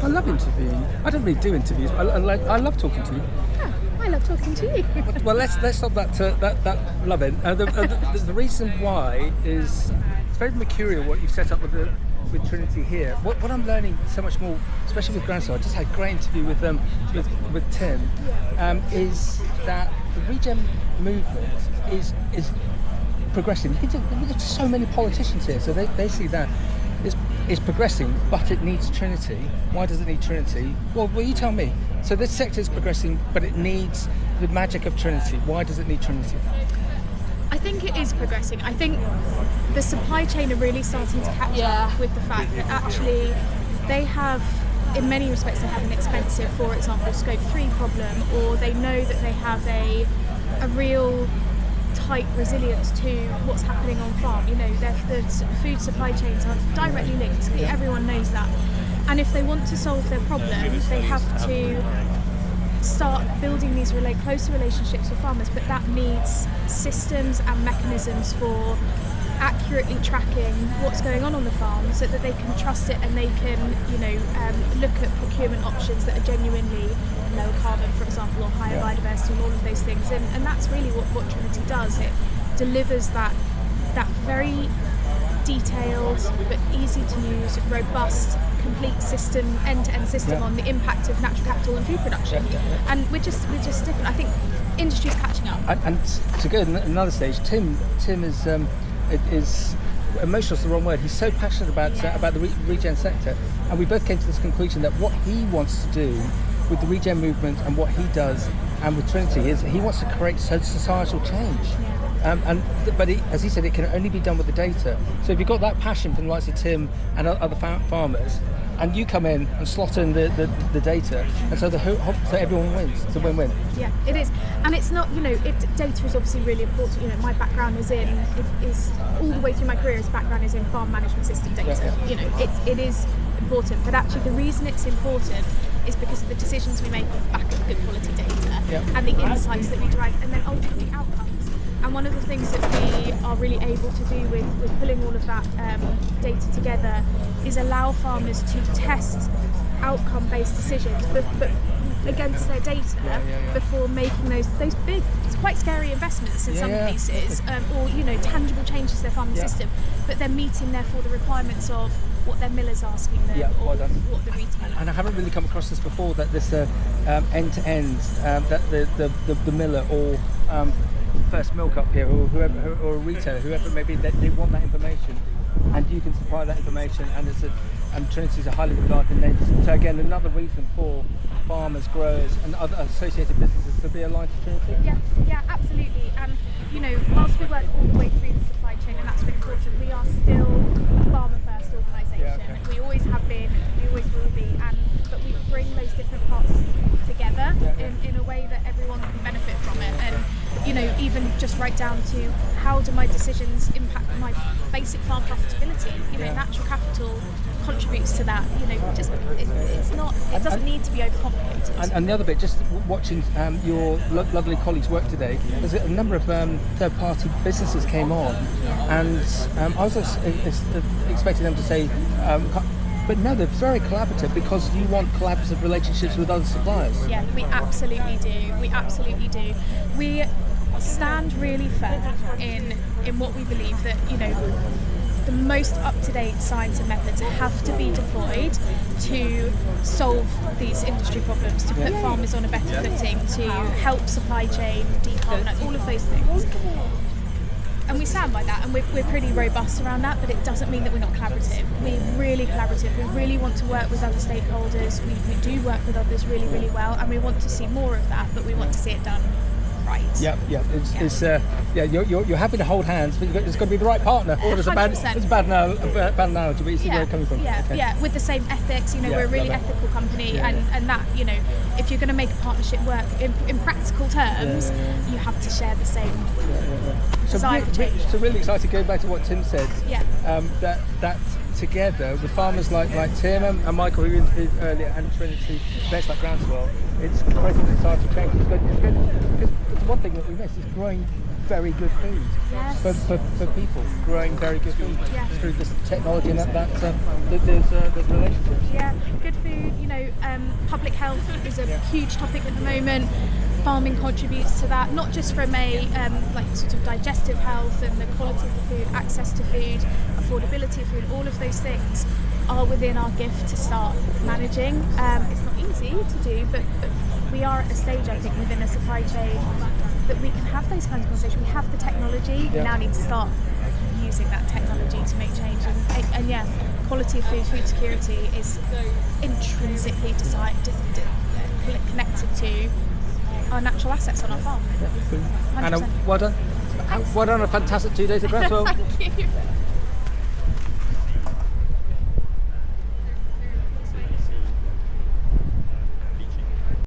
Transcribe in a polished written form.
I love interviewing. I don't really do interviews, but I love talking to you. I love talking to you. Well, let's stop that loving. The reason why is it's very mercurial what you've set up with Trinity here. What I'm learning so much more, especially with Groundswell, I just had a great interview with Tim, is that the regen movement is progressing. We've got so many politicians here, so they see that it's progressing, but it needs Trinity. Why does it need Trinity? Well, you tell me. So this sector is progressing, but it needs the magic of Trinity. Why does it need Trinity? I think it is progressing. I think the supply chain are really starting to catch up with the fact that actually they have, in many respects, they have an expensive, for example, scope 3 problem, or they know that they have a real tight resilience to what's happening on farm. You know, the food supply chains are directly linked. Everyone knows that. And if they want to solve their problems, they have to start building these closer relationships with farmers, but that needs systems and mechanisms for accurately tracking what's going on the farm so that they can trust it and they can, look at procurement options that are genuinely low carbon, for example, or higher biodiversity and all of those things. And that's really what Trinity does. It delivers that very detailed but easy to use, robust, complete system, end-to-end system on the impact of natural capital and food production. And we're just different. I think industry's catching up. And to go to another stage, Tim is emotional is the wrong word. He's so passionate about the regen sector, and we both came to this conclusion that what he wants to do with the regen movement and what he does and with Trinity is he wants to create societal change. But as he said, it can only be done with the data. So if you've got that passion from the likes of Tim and other farmers, and you come in and slot in the data, and so everyone wins. It's a win-win. Yeah, it is, and it's not. Data is obviously really important. My background is all the way through my career. Background is in farm management system data. It is important, but actually the reason it's important is because of the decisions we make on the back of good quality data and the insights that we derive, and then ultimately outcomes. And one of the things that we are really able to do with pulling all of that data together is allow farmers to test outcome-based decisions, but against their data before making those big, it's quite scary investments in some cases, or tangible changes to their farming system, but they're meeting therefore the requirements of what their miller's asking them, or what the retailer. And I haven't really come across this before, that this end-to-end, that the miller or first milk up here, or whoever, or a retailer, whoever it may be, they want that information, and you can supply that information, and Trinity is a highly regarded name. So again, another reason for farmers, growers, and other associated businesses to be aligned to Trinity. Yeah, absolutely. And whilst we work all the way through the supply chain, and that's really important, we are still a farmer-first organisation. We always have been, we always will be, but we bring those different parts together in a way that everyone can benefit from it. And even just right down to how do my decisions impact my basic farm profitability? Natural capital contributes to that. It doesn't need to be overcomplicated. And the other bit, just watching your lovely colleagues work today, there's a number of third-party businesses came on, and I was expecting them to say, but no, they're very collaborative because you want collaborative relationships with other suppliers. Yeah, we absolutely do. We stand really firm in what we believe that, the most up-to-date science and methods have to be deployed to solve these industry problems, to put farmers on a better footing, to help supply chain, decarbonise, all of those things. And we stand by that, and we're pretty robust around that, but it doesn't mean that we're not collaborative. We're really collaborative. We really want to work with other stakeholders. We do work with others really, really well, and we want to see more of that, but we want to see it done right. You're happy to hold hands, but it's got to be the right partner. Or it's a bad analogy, but you see where I'm coming from. With the same ethics. We're a really ethical company, and that, if you're going to make a partnership work in practical terms, you have to share the same desire for change. So really excited, going back to what Tim said, that together with farmers like Tim and Michael, who you interviewed earlier, and Trinity, based like Groundswell, it's creating societal change. It's good because one thing that we miss is growing very good food for people, growing very good food through this technology and there's relationships. Yeah, good food. is a huge topic at the moment. Farming contributes to that, not just from a like sort of digestive health and the quality of the food, access to food, affordability of food, all of those things are within our gift to start managing. It's not easy to do, but we are at a stage, I think, within a supply chain that we can have those kinds of conversations. We have the technology, we now need to start using that technology to make change. And yeah, quality of food, food security is intrinsically connected to our natural assets on our farm. 100%. Anna, well done. Well done on a fantastic 2 days at Groundswell. Thank you.